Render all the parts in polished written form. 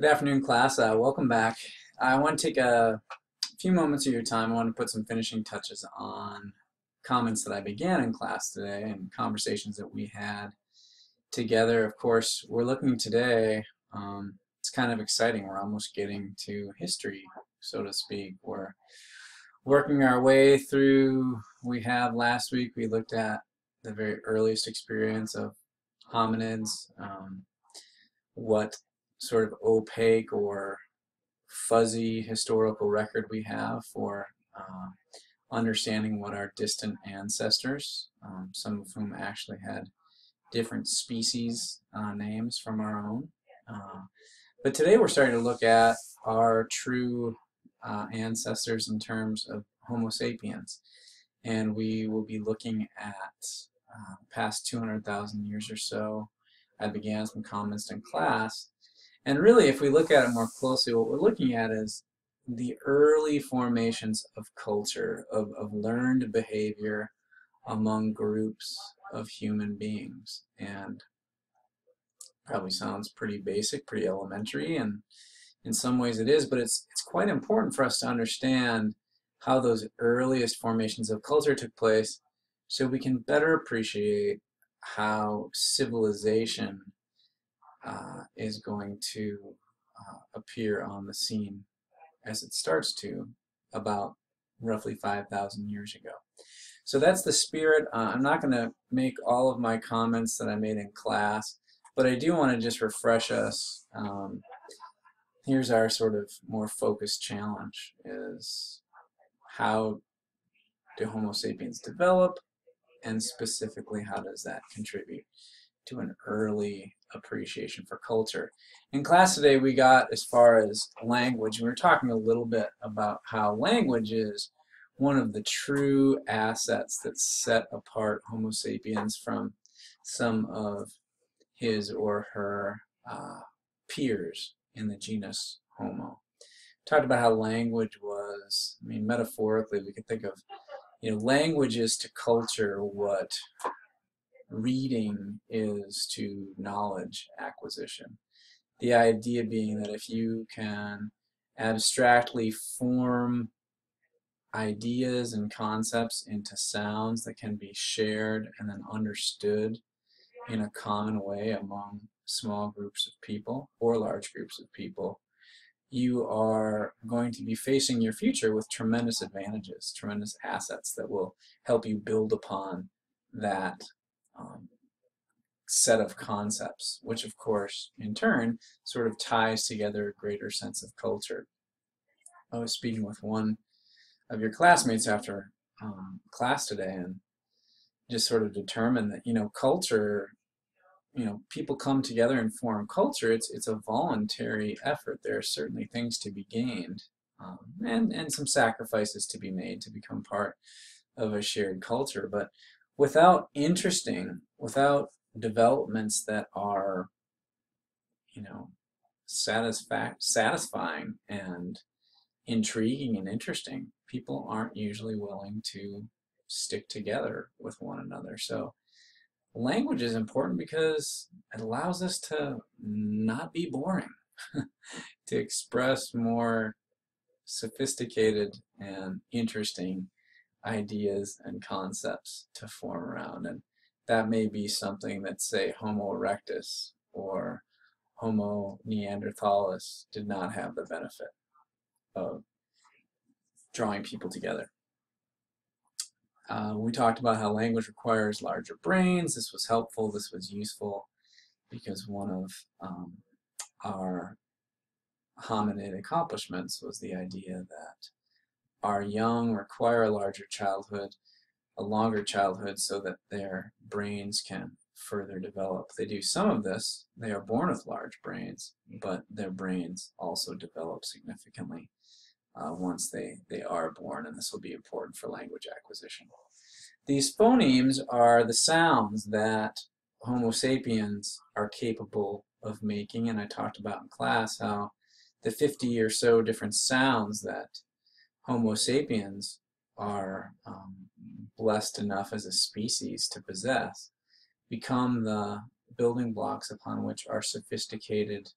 Good afternoon, class. Welcome back. I want to take a few moments of your time. I want to put some finishing touches on comments that I began in class today and conversations that we had together. Of course, we're looking today, it's kind of exciting. We're almost getting to history, so to speak. We're working our way through, last week, we looked at the very earliest experience of hominids, what sort of opaque or fuzzy historical record we have for understanding what our distant ancestors, some of whom actually had different species names from our own. But today we're starting to look at our true ancestors in terms of Homo sapiens. And we will be looking at past 200,000 years or so. I began some comments in class. And really, if we look at it more closely, what we're looking at is the early formations of culture, of learned behavior among groups of human beings. And probably sounds pretty basic, pretty elementary, and in some ways it is, but it's quite important for us to understand how those earliest formations of culture took place so we can better appreciate how civilization is going to appear on the scene as it starts to about roughly 5,000 years ago. So that's the spirit. I'm not going to make all of my comments that I made in class, but I do want to just refresh us. Here's our sort of more focused challenge is how do Homo sapiens develop, and specifically how does that contribute to an early appreciation for culture. In class today we got as far as language. We were talking a little bit about how language is one of the true assets that set apart Homo sapiens from some of his or her peers in the genus Homo. Talked about how language was, I mean, metaphorically we could think of, language is to culture what reading is to knowledge acquisition. The idea being that if you can abstractly form ideas and concepts into sounds that can be shared and then understood in a common way among small groups of people or large groups of people, you are going to be facing your future with tremendous advantages, tremendous assets that will help you build upon that set of concepts, which of course in turn sort of ties together a greater sense of culture. I was speaking with one of your classmates after class today and just sort of determined that culture, people come together and form culture. It's a voluntary effort. There are certainly things to be gained and some sacrifices to be made to become part of a shared culture, but without developments that are, satisfying and intriguing and interesting, people aren't usually willing to stick together with one another. So language is important because it allows us to not be boring, to express more sophisticated and interesting ideas and concepts to form around. And that may be something that, say, Homo erectus or Homo neanderthalis did not have the benefit of drawing people together. We talked about how language requires larger brains. This was helpful, this was useful, because one of our hominid accomplishments was the idea that our young require a larger childhood, a longer childhood, so that their brains can further develop. They do some of this. They are born with large brains, but their brains also develop significantly once they are born, and this will be important for language acquisition. These phonemes are the sounds that Homo sapiens are capable of making, and I talked about in class how the 50 or so different sounds that Homo sapiens are blessed enough as a species to possess become the building blocks upon which our sophisticated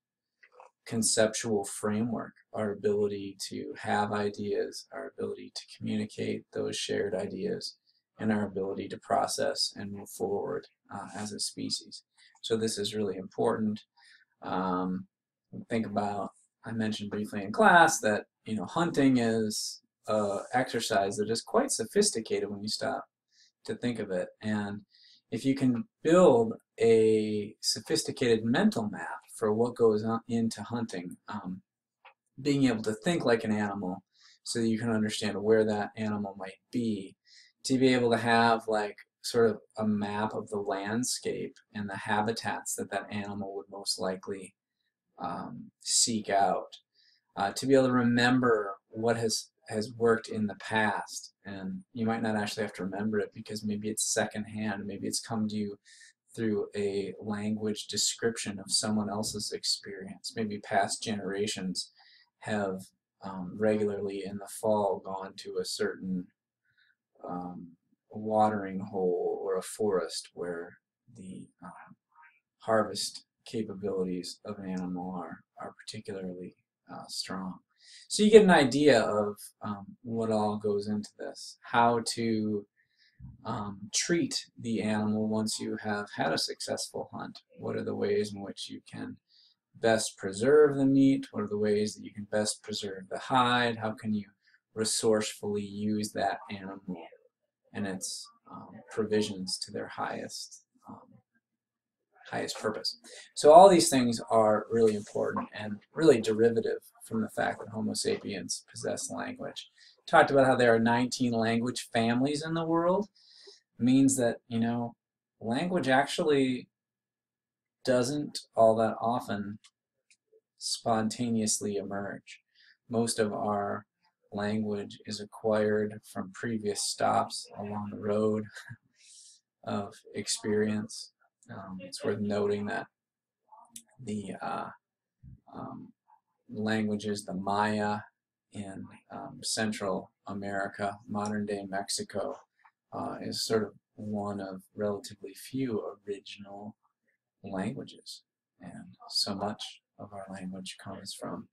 conceptual framework, our ability to have ideas, our ability to communicate those shared ideas, and our ability to process and move forward as a species. So this is really important. Think about, I mentioned briefly in class that hunting is exercise that is quite sophisticated when you stop to think of it. And if you can build a sophisticated mental map for what goes on into hunting, being able to think like an animal so that you can understand where that animal might be, to be able to have like sort of a map of the landscape and the habitats that that animal would most likely seek out, to be able to remember what has worked in the past. And you might not actually have to remember it because maybe it's secondhand, maybe it's come to you through a language description of someone else's experience. Maybe past generations have regularly in the fall gone to a certain watering hole or a forest where the harvest capabilities of an animal are particularly strong. So you get an idea of what all goes into this, how to treat the animal once you have had a successful hunt. What are the ways in which you can best preserve the meat? What are the ways that you can best preserve the hide? How can you resourcefully use that animal and its provisions to their highest purpose? So all these things are really important and really derivative from the fact that Homo sapiens possess language. Talked about how there are 19 language families in the world. Means that, language actually doesn't all that often spontaneously emerge. Most of our language is acquired from previous stops along the road of experience. It's worth noting that the languages, the Maya in Central America, modern-day Mexico, is sort of one of relatively few original languages, and so much of our language comes from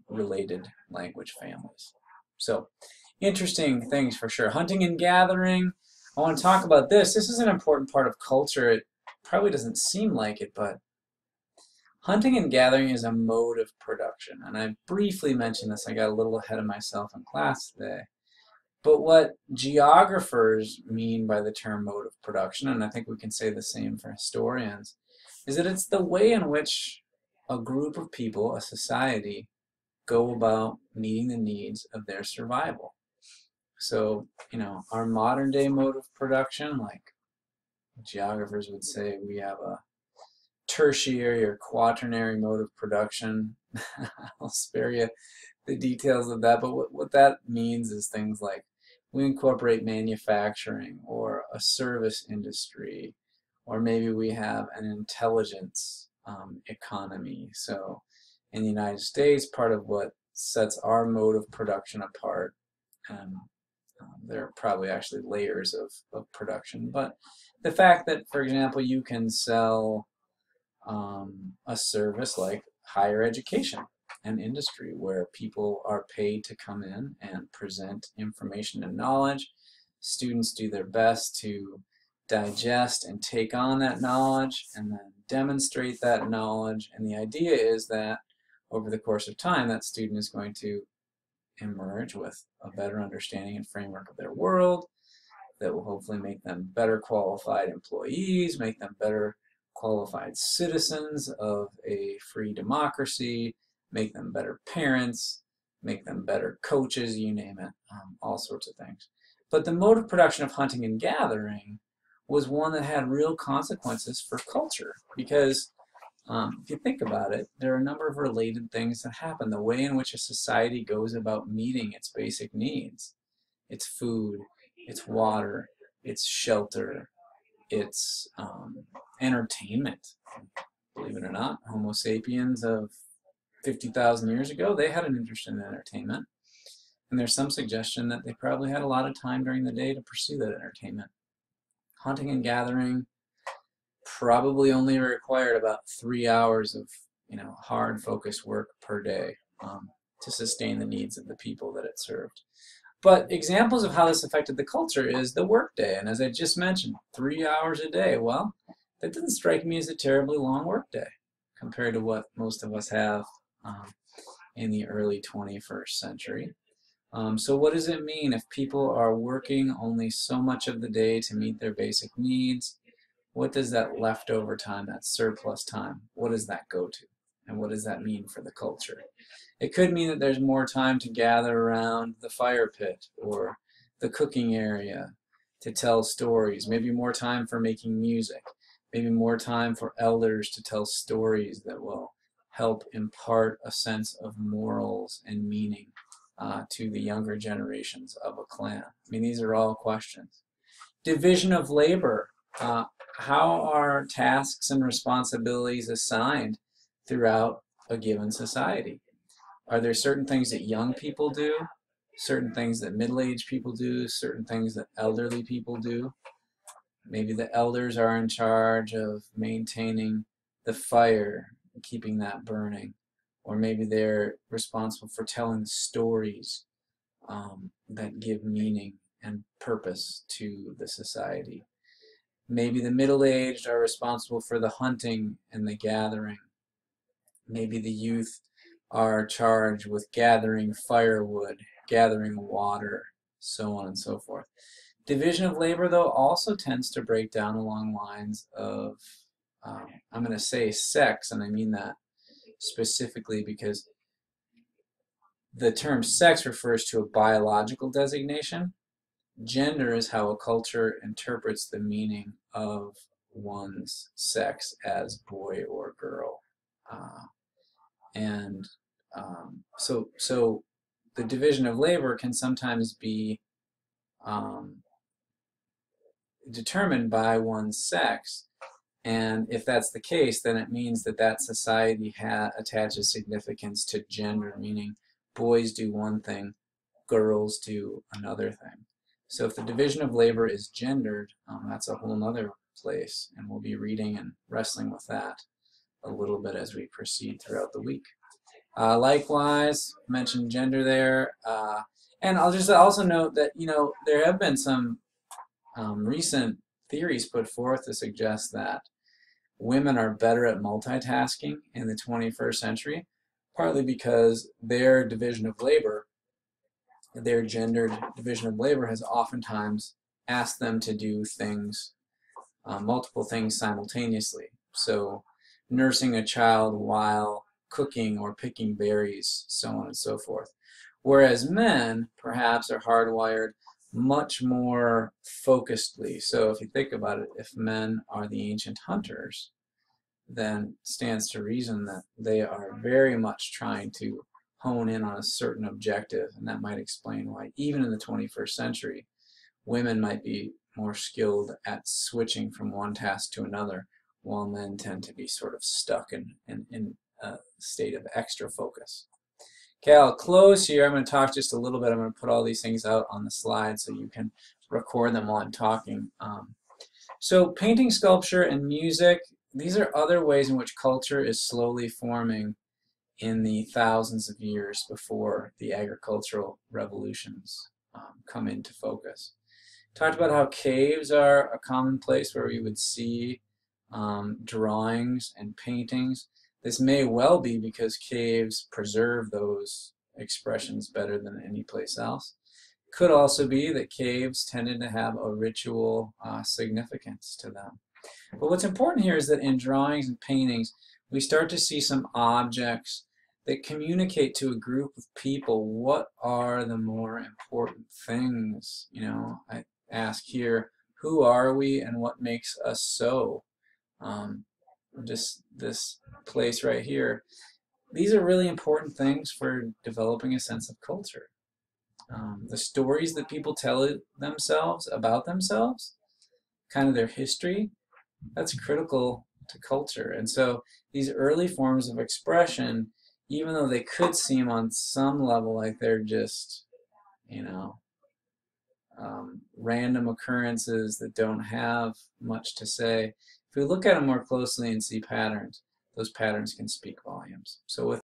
related language families. So interesting things for sure. Hunting and gathering, I want to talk about this. This is an important part of culture. It probably doesn't seem like it, but hunting and gathering is a mode of production, and I briefly mentioned this. I got a little ahead of myself in class today. But what geographers mean by the term mode of production, and I think we can say the same for historians, is that it's the way in which a group of people, a society, go about meeting the needs of their survival. So, our modern day mode of production, like geographers would say, we have a tertiary or quaternary mode of production. I'll spare you the details of that, but what that means is things like we incorporate manufacturing or a service industry, or maybe we have an intelligence economy. So in the United States, part of what sets our mode of production apart, and there are probably actually layers of production, but the fact that, for example, you can sell a service like higher education, an industry where people are paid to come in and present information and knowledge. Students do their best to digest and take on that knowledge and then demonstrate that knowledge, and the idea is that over the course of time that student is going to emerge with a better understanding and framework of their world that will hopefully make them better qualified employees, make them better qualified citizens of a free democracy, make them better parents, make them better coaches, you name it, all sorts of things. But the mode of production of hunting and gathering was one that had real consequences for culture, because if you think about it, there are a number of related things that happen. The way in which a society goes about meeting its basic needs, its food, its water, its shelter, its entertainment. Believe it or not, Homo sapiens of 50,000 years ago, they had an interest in entertainment. And there's some suggestion that they probably had a lot of time during the day to pursue that entertainment. Hunting and gathering probably only required about 3 hours of hard focused work per day to sustain the needs of the people that it served. But examples of how this affected the culture is the workday. And as I just mentioned, 3 hours a day. Well, that doesn't strike me as a terribly long workday compared to what most of us have in the early 21st century. So what does it mean if people are working only so much of the day to meet their basic needs? What does that leftover time, that surplus time, what does that go to? And what does that mean for the culture? It could mean that there's more time to gather around the fire pit or the cooking area to tell stories, maybe more time for making music, maybe more time for elders to tell stories that will help impart a sense of morals and meaning to the younger generations of a clan. I mean, these are all questions. Division of labor. How are tasks and responsibilities assigned throughout a given society? Are there certain things that young people do, certain things that middle-aged people do, certain things that elderly people do? Maybe the elders are in charge of maintaining the fire, keeping that burning. Or maybe they're responsible for telling stories that give meaning and purpose to the society. Maybe the middle-aged are responsible for the hunting and the gathering. Maybe the youth are charged with gathering firewood, gathering water, so on and so forth. Division of labor, though, also tends to break down along lines of, I'm going to say sex, and I mean that specifically because the term sex refers to a biological designation. Gender is how a culture interprets the meaning of one's sex as boy or girl. And so the division of labor can sometimes be determined by one's sex. And if that's the case, then it means that that society attaches significance to gender, meaning boys do one thing, girls do another thing. So if the division of labor is gendered, that's a whole other place, and we'll be reading and wrestling with that a little bit as we proceed throughout the week. Likewise, mentioned gender there, and I'll just also note that there have been some recent theories put forth to suggest that women are better at multitasking in the 21st century, partly because their division of labor, their gendered division of labor has oftentimes asked them to do things, multiple things simultaneously. So nursing a child while cooking or picking berries, so on and so forth. Whereas men perhaps are hardwired much more focusedly. So if you think about it, if men are the ancient hunters, then it stands to reason that they are very much trying to hone in on a certain objective, and that might explain why even in the 21st century, women might be more skilled at switching from one task to another, while men tend to be sort of stuck in a state of extra focus. Okay, I'll close here. I'm going to talk just a little bit. I'm going to put all these things out on the slide so you can record them while I'm talking. So painting, sculpture, and music, these are other ways in which culture is slowly forming in the thousands of years before the agricultural revolutions come into focus. Talked about how caves are a common place where we would see drawings and paintings. This may well be because caves preserve those expressions better than any place else. Could also be that caves tended to have a ritual significance to them. But what's important here is that in drawings and paintings, we start to see some objects that communicate to a group of people what are the more important things. I ask here, who are we and what makes us so? This place right here. These are really important things for developing a sense of culture. The stories that people tell themselves about themselves, kind of their history, that's critical to culture. And so these early forms of expression, even though they could seem on some level like they're just, random occurrences that don't have much to say, if we look at them more closely and see patterns, those patterns can speak volumes. So with